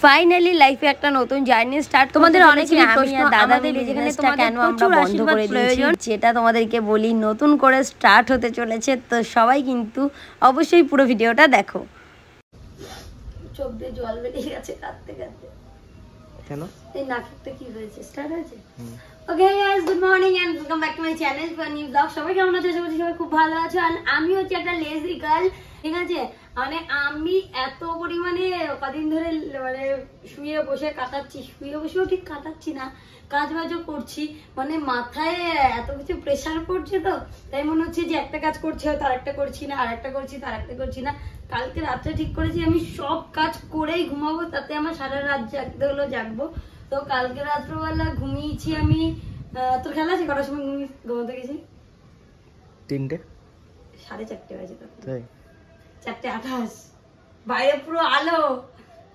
Finally লাইফে একটা নতুন জার্নি স্টার্ট। তোমাদের অনেকেই প্রশ্ন দাদাদের বিজনেসটা কেন আমরা বন্ধ করে দিয়েছি, যেটা তোমাদেরকে বলি নতুন করে স্টার্ট হতে চলেছে। তো সবাই কিন্তু অবশ্যই পুরো ভিডিওটা দেখো। চোখ দিয়ে জল বেরিয়ে গেছে কাঁদতে কাঁদতে। কেন? এই নাকটা কি হয়েছে? স্টার্ট হয়েছে। Okay guys, good morning and welcome back to my channel for new blog. সবাই কেমন আছো? সবাই খুব ভালো আছো। আর আমি হচ্ছে একটা লেজি গার্ল, ঠিক আছে? মানে আমি এত পরিমাণে কদিন ধরে মানে শুয়ে বসে কাটাচ্ছি, শুয়ে বসেও ঠিক কাটাচ্ছি না, কাজ বাজও করছি, মানে মাথায় এত কিছু প্রেশার পড়ছে। তো তাই মনে হচ্ছে যে একটা কাজ করছি হয়তো আরেকটা করছি না, আরেকটা করছি তো আরেকটা করছি না। কালকে রাত্রে ঠিক করেছি আমি সব কাজ করেই ঘুমাবো, তাতে আমার সারা রাত জাগতে হলো, জাগবো। তো কালকে রাত্রবেলা ঘুমিয়েছি আমি, তোর খেলা আছে কটার সময় ঘুমোতে গেছি? 3টে, 4:30 বাজে। তো 4:28, বাইরে পুরো আলো।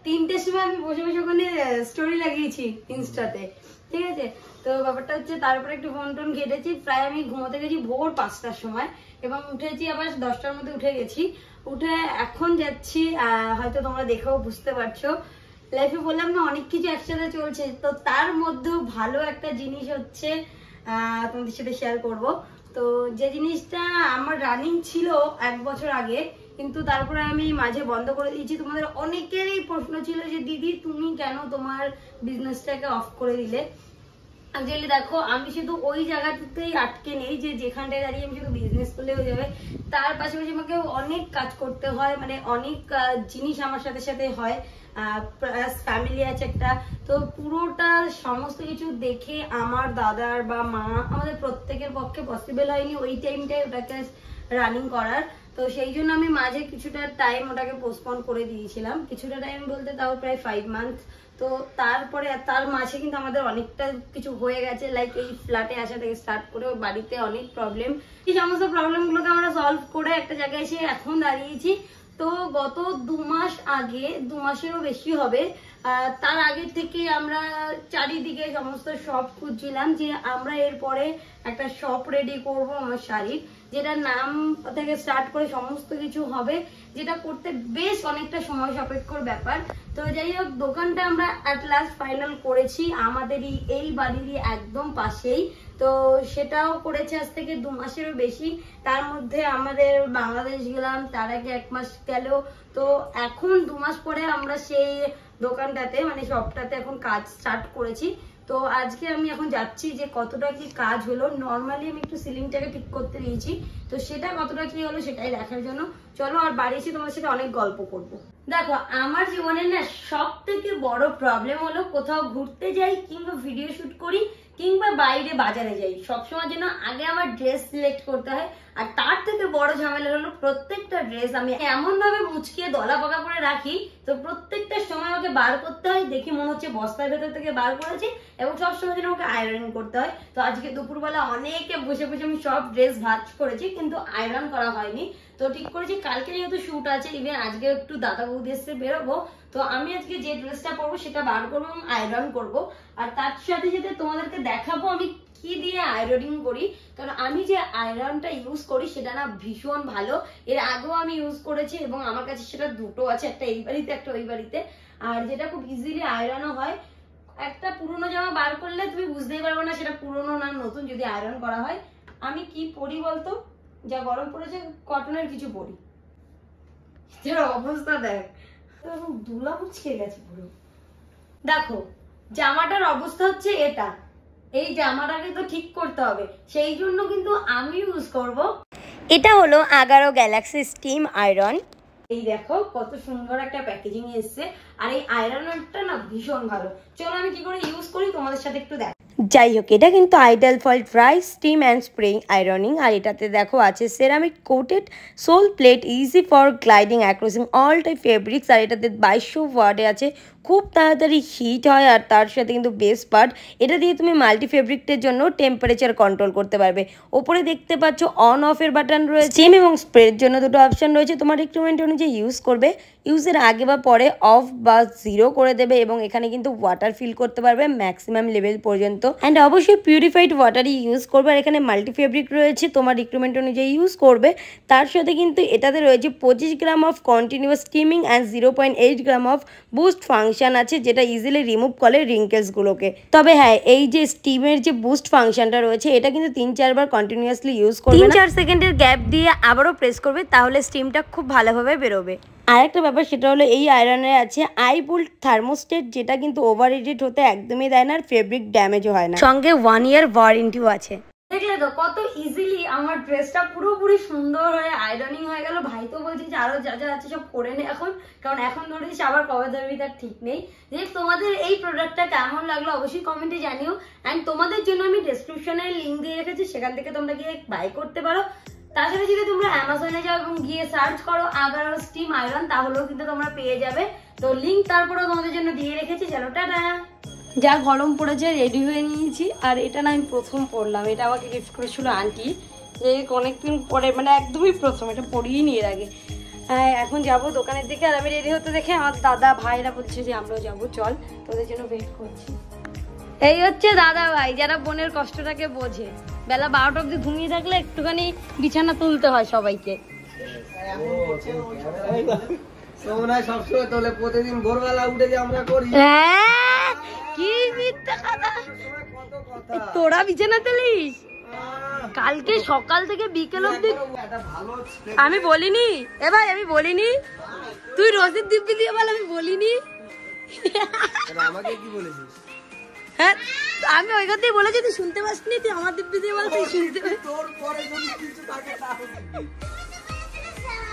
3টের সময় আমি বসে বসে ওখানে স্টোরি লাগিয়েছি ইনস্টাতে, ঠিক আছে? তো ব্যাপারটা হচ্ছে তারপরে একটু ফোন টোন ঘেটেছি, প্রায় আমি ঘুমোতে গেছি ভোর 5টার সময় এবং উঠেছি আবার 10টার মধ্যে উঠে গেছি। উঠে এখন যাচ্ছি, হয়তো তোমরা দেখেও বুঝতে পারছো, লাইফে বললাম না অনেক কিছু একসাথে চলছে। তো তার মধ্যেও ভালো একটা জিনিস হচ্ছে তোমাদের সাথে শেয়ার করব। তো যে জিনিসটা আমার রানিং ছিল 1 বছর আগে, কিন্তু তারপরে আমি মাঝে বন্ধ করে দিয়েছি। তোমাদের অনেকেরই প্রশ্ন ছিল যে দিদি তুমি কেন তোমার বিজনেসটাকে অফ করে দিলে। অ্যাকচুয়ালি দেখো, আমি শুধু ওই জায়গাটাতেই আটকে নেই যে যেখানটায় দাঁড়িয়ে আমি শুধু বিজনেস করলে হয়ে যাবে। তার পাশাপাশি আমাকে অনেক কাজ করতে হয়, মানে অনেক জিনিস আমার সাথে সাথে হয়, ফ্যামিলি আছে একটা। তো পুরোটা সমস্ত কিছু দেখে আমার দাদার বা মা আমাদের প্রত্যেকের পক্ষে পসিবল হয়নি ওই টাইমটায় ওটাকে রানিং করার। তো সেই জন্য আমি মাঝে কিছুটা টাইম ওটাকে পোস্টপোন করে দিয়েছিলাম। কিছুটা টাইম বলতে তাও প্রায় 5 মান্থ। তো তারপরে তার মাঝে কিন্তু আমাদের অনেকটা কিছু হয়ে গেছে, লাইক এই ফ্ল্যাটে আসা থেকে স্টার্ট করে বাড়িতে অনেক প্রবলেম। এই সমস্ত প্রবলেমগুলোকে আমরা সলভ করে একটা জায়গায় এসে এখন দাঁড়িয়েছি। তো গত 2 মাস আগে, 2 মাসেরও বেশি হবে, তার আগে থেকে আমরা চারিদিকে সমস্ত শপ খুঁজছিলাম যে আমরা এরপরে একটা শপ রেডি করব আমার শাড়ির, যেটা নাম থেকে স্টার্ট করে সমস্ত কিছু হবে, যেটা করতে বেশ অনেকটা সময় সাপেক্ষর ব্যাপার। তো যাই হোক, দোকানটা আমরা অ্যাট লাস্ট ফাইনাল করেছি আমাদেরই এই বাড়িরই একদম পাশেই। তো সেটাও করেছে আজ থেকে 2 মাসেরও বেশি। তার মধ্যে আমাদের বাংলাদেশ গেলাম, তার আগে 1 মাস গেল। তো এখন 2 মাস পরে আমরা সেই দোকানটাতে মানে শপটাতে এখন কাজ স্টার্ট করেছি। তো আজকে আমি এখন যাচ্ছি যে কতটা কি কাজ হলো। নর্মালি আমি একটু সিলিংটাকে ঠিক করতে দিয়েছি, তো সেটা কতটা কি হলো সেটাই দেখার জন্য চলো আর বাড়ি এসে তোমার সাথে অনেক গল্প করব। দেখো, আমার জীবনে না সব থেকে বড় প্রবলেম হলো কোথাও ঘুরতে যাই কিংবা ভিডিও শুট করি কিংবা বাইরে বাজারে যাই, সবসময় যেন আগে আমার ড্রেস সিলেক্ট করতে হয়। আর তার থেকে বড় ঝামেলা হলো প্রত্যেকটা ড্রেস আমি এমন ভাবে মুচকিয়ে দলা পাকা করে রাখি, তো প্রত্যেকটা সময় ওকে বার করতে হয়, দেখি মনে হচ্ছে বস্তার ভেতর থেকে বার করেছি, এবং সবসময় যেন ওকে আয়রন করতে হয়। তো আজকে দুপুরবেলা অনেকে বসে বসে আমি সব ড্রেস ভাঁজ করেছি, কিন্তু আয়রন করা হয়নি। তো ঠিক করেছি কালকে যেহেতু শুট আছে, ইভেন আজকে একটু দাদা বৌদি এসে বেরোবো, তো আমি আজকে যে ড্রেসটা পরবো সেটা বার করবো এবং আয়রন করবো। আর তার সাথে সাথে তোমাদেরকে দেখাবো আমি কি দিয়ে আয়রনিং করি, কারণ আমি যে আয়রনটা ইউজ করি সেটা না ভীষণ ভালো। এর আগেও আমি ইউজ করেছি এবং আমার কাছে সেটা দুটো আছে, একটা এই বাড়িতে একটা ওই বাড়িতে। আর যেটা খুব ইজিলি আয়রনও হয়। একটা পুরোনো জামা বার করলে তুমি বুঝতেই পারবে না সেটা পুরোনো না নতুন যদি আয়রন করা হয়। আমি কি পরি বলতো, যা গরম পড়েছে কটনের কিছু পরি, যেটা অবস্থা দেখ, দুলা মুচকে গেছে পুরো। দেখো, জামাটার অবস্থা হচ্ছে এটা, এই জামাটাকে তো ঠিক করতে হবে, সেই জন্য কিন্তু আমি ইউজ করব, এটা হলো আগারো গ্যালাক্সি স্টিম আয়রন। এই দেখো কত সুন্দর একটা প্যাকেজিং এসছে, আর এই আয়রনটা না ভীষণ ভালো। চলো আমি কি করে ইউজ করি তোমাদের সাথে একটু দেখ। যাই হোক, এটা কিন্তু ideal for dry steam and spraying ironing. আর এটাতে দেখো আছে ceramic coated sole plate, easy for gliding acrossing all type fabrics. আর এটাতে 2200 ওয়ার্ডে আছে, খুব তাড়াতাড়ি হিট হয়। আর তার সাথে কিন্তু বেস্ট পার্ট, এটা দিয়ে তুমি মাল্টি ফেব্রিকের জন্য টেম্পারেচার কন্ট্রোল করতে পারবে। ওপরে দেখতে পাচ্ছ অন অফের বাটন রয়েছে, স্টিম এবং স্প্রের জন্য দুটো অপশন রয়েছে, তোমার রিকোয়ারমেন্ট অনুযায়ী ইউজ করবে। ইউজের আগে বা পরে অফ বা 0 করে দেবে এবং এখানে কিন্তু ওয়াটার ফিল করতে পারবে ম্যাক্সিমাম লেভেল পর্যন্ত। অ্যান্ড অবশ্যই পিউরিফাইড ওয়াটারই ইউজ করবে। আর এখানে মাল্টি ফেব্রিক রয়েছে, তোমার রিকোয়ারমেন্ট অনুযায়ী ইউজ করবে। তার সাথে কিন্তু এটাতে রয়েছে 25 gram of continuous steaming and 0.8 gram of boost function আছে, যেটা ইজিলি রিমুভ করে রিঙ্কেলসগুলোকে। তবে হ্যাঁ, এই যে স্টিমের যে বুস্ট ফাংশনটা রয়েছে এটা কিন্তু 3-4 বার কন্টিনিউয়াসলি ইউজ করবে, 3-4 সেকেন্ডের গ্যাপ দিয়ে আবারও প্রেস করবে, তাহলে স্টিমটা খুব ভালোভাবে বেরোবে। আরেকটা ব্যাপার সেটা হলো এই আয়রনে আছে আইবুল্ট থার্মোস্টেট, যেটা কিন্তু ওভার হিটেড হতে একদমই দেয় না আর ফেব্রিক ড্যামেজও হয় না, সঙ্গে 1 ইয়ার ওয়ারেন্টিও আছে। দেখলে তো কত ইজিলি আমার ড্রেসটা পুরোপুরি সুন্দর হয়ে আয়রনিং হয়ে গেল। ভাই তো বলছে যে আরো যা যা আছে সব করে নে এখন, কারণ এখন ধরেছিস আবার কবে ধরবি তার ঠিক নেই। যে তোমাদের এই প্রোডাক্টটা কেমন লাগলো অবশ্যই কমেন্টে জানিও। অ্যান্ড তোমাদের জন্য আমি ডেসক্রিপশনে লিঙ্ক দিয়ে রেখেছি, সেখান থেকে তোমরা গিয়ে বাই করতে পারো। তাছাড়া যদি তোমরা অ্যামাজনে যাও এবং গিয়ে সার্চ করো আগার স্টিম আয়রন, তাহলেও কিন্তু তোমরা পেয়ে যাবে। তো লিঙ্ক তারপরেও তোমাদের জন্য দিয়ে রেখেছি। চলো টাটা। যা গরম পড়েছে রেডি হয়ে নিয়েছি, আর এটা না আমি প্রথম পরলাম, এটা আমাকে গিফট করেছিল আন্টি, যে অনেকদিন পরে, মানে একদমই প্রথম, এটা পরিয়ে নিয়ে আগে। হ্যাঁ, এখন যাব দোকানের দিকে। আর আমি রেডি হতে দেখে আমার দাদা ভাইরা বলছে যে আমরাও যাবো, চল, তোদের জন্য ওয়েট করছি। এই হচ্ছে দাদা ভাই, যারা বোনের কষ্টটাকে বোঝে। বেলা 12টা অব্দি ঘুমিয়ে থাকলে একটুখানি বিছানা তুলতে হয় সবাইকে। সবসময় তোলে, প্রতিদিন ভোরবেলা উঠে যে আমরা করি। হ্যাঁ, কি মিথ্যা কথা, তোরা বিছানা তুলিস? কালকে সকাল থেকে বিকেল অব্দি আমি বলিনি? এ ভাই আমি বলিনি? তুই রসিদ দিব্যি দিয়ে বল, আমি বলিনি? আমাকে কি বলেছিস? হ্যাঁ, আমি ওই কথাই বলেছি, তুই শুনতে পাসনি? তুই আমার দিব্যি দিয়ে বল, তুই শুনতে পাস?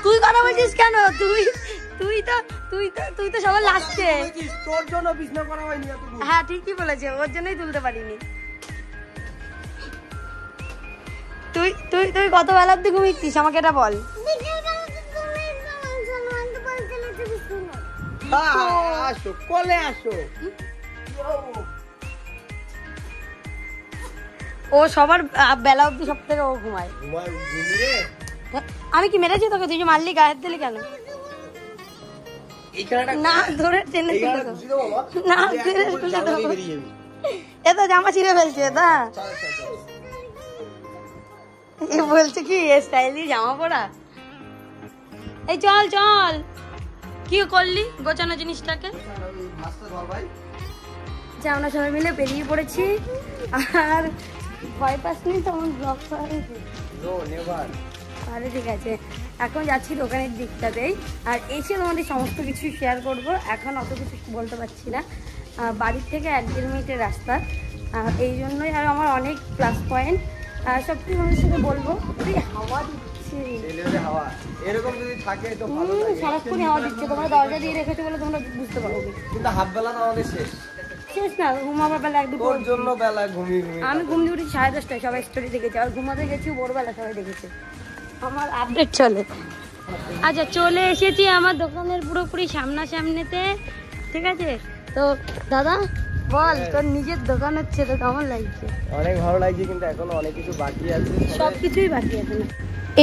তুই কথা বলছিস কেন? তুই তো সবার লাস্টে। তোর জন্য বিছনা করা হয়নি। হ্যাঁ ঠিকই বলেছে, ওর জন্যই তুলতে পারিনি। তুই কত বেলা অব্দি ঘুমিয়েছিস আমাকে এটা বল। আসো কোলে আসো। ও সবার বেলা অব্দি সব থেকে ও ঘুমায়। আমি কি মেরেছি তোকে? তুই যে মারলি গায়ের দিলি কেন? না ধরে টেনে না, এটা জামা ছিঁড়ে ফেলছে। এটা বলছে কি স্টাইলি জামা পরা? এই চল চল, কি করলি গোছানো জিনিসটাকে? আমরা সবাই মিলে বেরিয়ে পড়েছি। আর ভয় পাসনি তো আমার ব্লগ তাহলে ঠিক আছে। এখন যাচ্ছি দোকানের দিকটাতেই, আর এসে তোমাদের সমস্ত কিছু শেয়ার করব। এখন অত কিছু বলতে পারছি না, বাড়ির থেকে 1-1.5 মিনিটের রাস্তা, এই জন্যই আর আমার অনেক প্লাস পয়েন্ট সব কিছু তোমাদের সাথে বলবো। হাওয়া দিচ্ছে, এরকম যদি থাকে তো ভালো লাগে। সারাক্ষণ হাওয়া দিচ্ছে, তোমরা দরজা দিয়ে রেখেছো বলে তোমরা বুঝতে পারবে। কিন্তু হাফ বেলা তো আমাদের শেষ না, ঘুমাবার বেলা 1-2 জন্য বেলা ঘুমিয়ে আমি ঘুমিয়ে উঠি 10:30টায়, সবাই স্টোরি দেখেছে। আর ঘুমাতে গেছি ভোরবেলা, সবাই দেখেছে। আমার আপডেট চলে। আচ্ছা, চলে এসেছি আমার দোকানের পুরোপুরি সামনাসামনিতে, ঠিক আছে? তো দাদা বল, তোর নিজের দোকান হচ্ছে, তো কেমন লাগছে? অনেক ভালো লাগছে, কিন্তু এখনো অনেক কিছু বাকি আছে, সবকিছুই বাকি আছে না।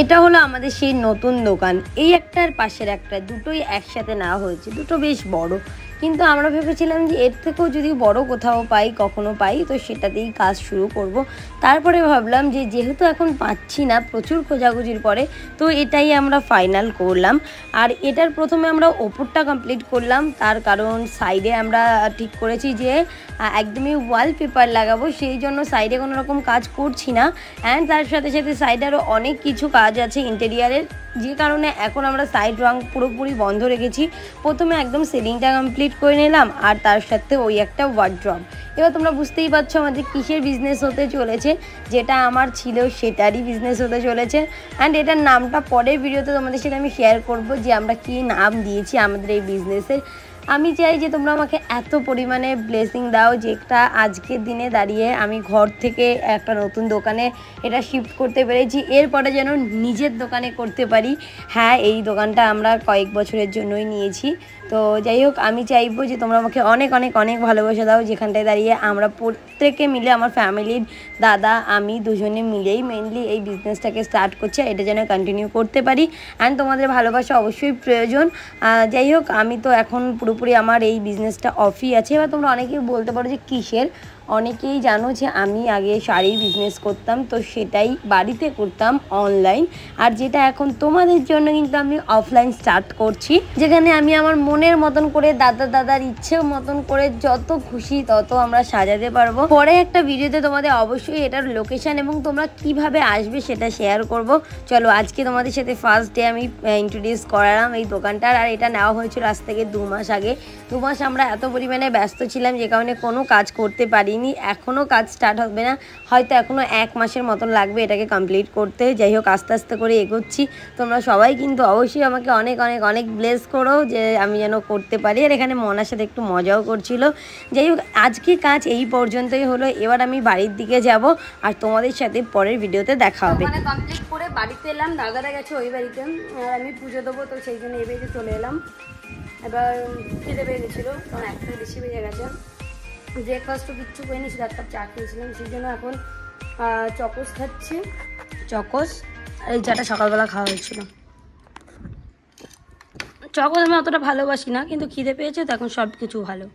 এটা হলো আমাদের সেই নতুন দোকান, এই একটার পাশের একটা, দুটোই একসাথে নেওয়া হয়েছে, দুটো বেশ বড়। কিন্তু আমরা ভেবেছিলাম যে এর থেকেও যদি বড় কোথাও পাই, কখনো পাই, তো সেটাতেই কাজ শুরু করব। তারপরে ভাবলাম যে যেহেতু এখন পাচ্ছি না, প্রচুর খোঁজাখুঁজির পরে, তো এটাই আমরা ফাইনাল করলাম। আর এটার প্রথমে আমরা ওপরটা কমপ্লিট করলাম, তার কারণ সাইডে আমরা ঠিক করেছি যে একদমই ওয়ালপেপার লাগাবো, সেই জন্য সাইডে কোনো রকম কাজ করছি না। অ্যান্ড তার সাথে সাথে সাইডে আরও অনেক কিছু কাজ আছে ইন্টেরিয়ারের, যে কারণে এখন আমরা সাইড রং পুরোপুরি বন্ধ রেখেছি। প্রথমে একদম সিলিংটা কমপ্লিট করে নিলাম, আর তার সাথে ওই একটা ওয়ার্ড্রপ। এবার তোমরা বুঝতেই পারছো আমাদের কিসের বিজনেস হতে চলেছে। যেটা আমার ছিল সেটারই বিজনেস হতে চলেছে। অ্যান্ড এটার নামটা পরের ভিডিওতে তোমাদের সাথে আমি শেয়ার করব, যে আমরা কী নাম দিয়েছি আমাদের এই বিজনেসের। আমি চাই যে তোমরা আমাকে এত পরিমাণে ব্লেসিং দাও, যেটা আজকের দিনে দাঁড়িয়ে আমি ঘর থেকে একটা নতুন দোকানে এটা শিফট করতে পেরেছি, এরপরে যেন নিজের দোকানে করতে পারি। হ্যাঁ, এই দোকানটা আমরা কয়েক বছরের জন্যই নিয়েছি। তো যাই হোক, আমি চাইবো যে তোমরা আমাকে অনেক অনেক অনেক ভালোবাসা দাও, যেখানটায় দাঁড়িয়ে আমরা প্রত্যেকে মিলে, আমার ফ্যামিলির দাদা আমি দুজনে মিলেই মেনলি এই বিজনেসটাকে স্টার্ট করছি, এটা যেন কন্টিনিউ করতে পারি। অ্যান্ড তোমাদের ভালোবাসা অবশ্যই প্রয়োজন। যাই হোক, আমি তো এখন পুরোপুরি আমার এই বিজনেসটা অফই আছে। এবার তোমরা অনেকেই বলতে পারো যে কিসের, অনেকেই জানো যে আমি আগে শাড়ির বিজনেস করতাম, তো সেটাই বাড়িতে করতাম অনলাইন, আর যেটা এখন তোমাদের জন্য কিন্তু আমি অফলাইন স্টার্ট করছি, যেখানে আমি আমার মনের মতন করে দাদার ইচ্ছে মতন করে যত খুশি তত আমরা সাজাতে পারবো। পরে একটা ভিডিওতে তোমাদের অবশ্যই এটার লোকেশন এবং তোমরা কিভাবে আসবে সেটা শেয়ার করব। চলো, আজকে তোমাদের সাথে ফার্স্ট ডে আমি ইন্ট্রোডিউস করালাম এই দোকানটার, আর এটা নেওয়া হয়েছিল আজ থেকে 2 মাস আগে। 2 মাস আমরা এত পরিমাণে ব্যস্ত ছিলাম যে কারণে কোনো কাজ করতে পারি। এখনও কাজ স্টার্ট হবে না, হয়তো এখনও 1 মাসের মতন লাগবে এটাকে কমপ্লিট করতে। যাই হোক, আস্তে আস্তে করে এগোচ্ছি। তোমরা সবাই কিন্তু অবশ্যই আমাকে অনেক অনেক অনেক ব্লেস করো যে আমি যেন করতে পারি। আর এখানে মনার সাথে একটু মজাও করছিল। যাই হোক, আজকে কাজ এই পর্যন্তই হলো। এবার আমি বাড়ির দিকে যাব, আর তোমাদের সাথে পরের ভিডিওতে দেখা হবে। মানে কমপ্লিট করে বাড়িতে এলাম, দাদারা গেছে ওই বাড়িতে, আর আমি পুজো দেবো, তো সেই জন্য এই বাড়িতে চলে এলাম। এবার খেতে পেয়ে গেছিলো, কারণ একটা বেশি বেজে গেছে। ব্রেকফাস্টও কিচ্ছু করিনি, শুধু 1 কাপ চা খেয়েছিলাম, সেই জন্য এখন চকোস খাচ্ছি। চকোস, এই চাটা সকালবেলা খাওয়া হয়েছিল। চকোস আমি অতটা ভালোবাসি না, কিন্তু খিদে পেয়েছে তো এখন সব কিছু ভালো।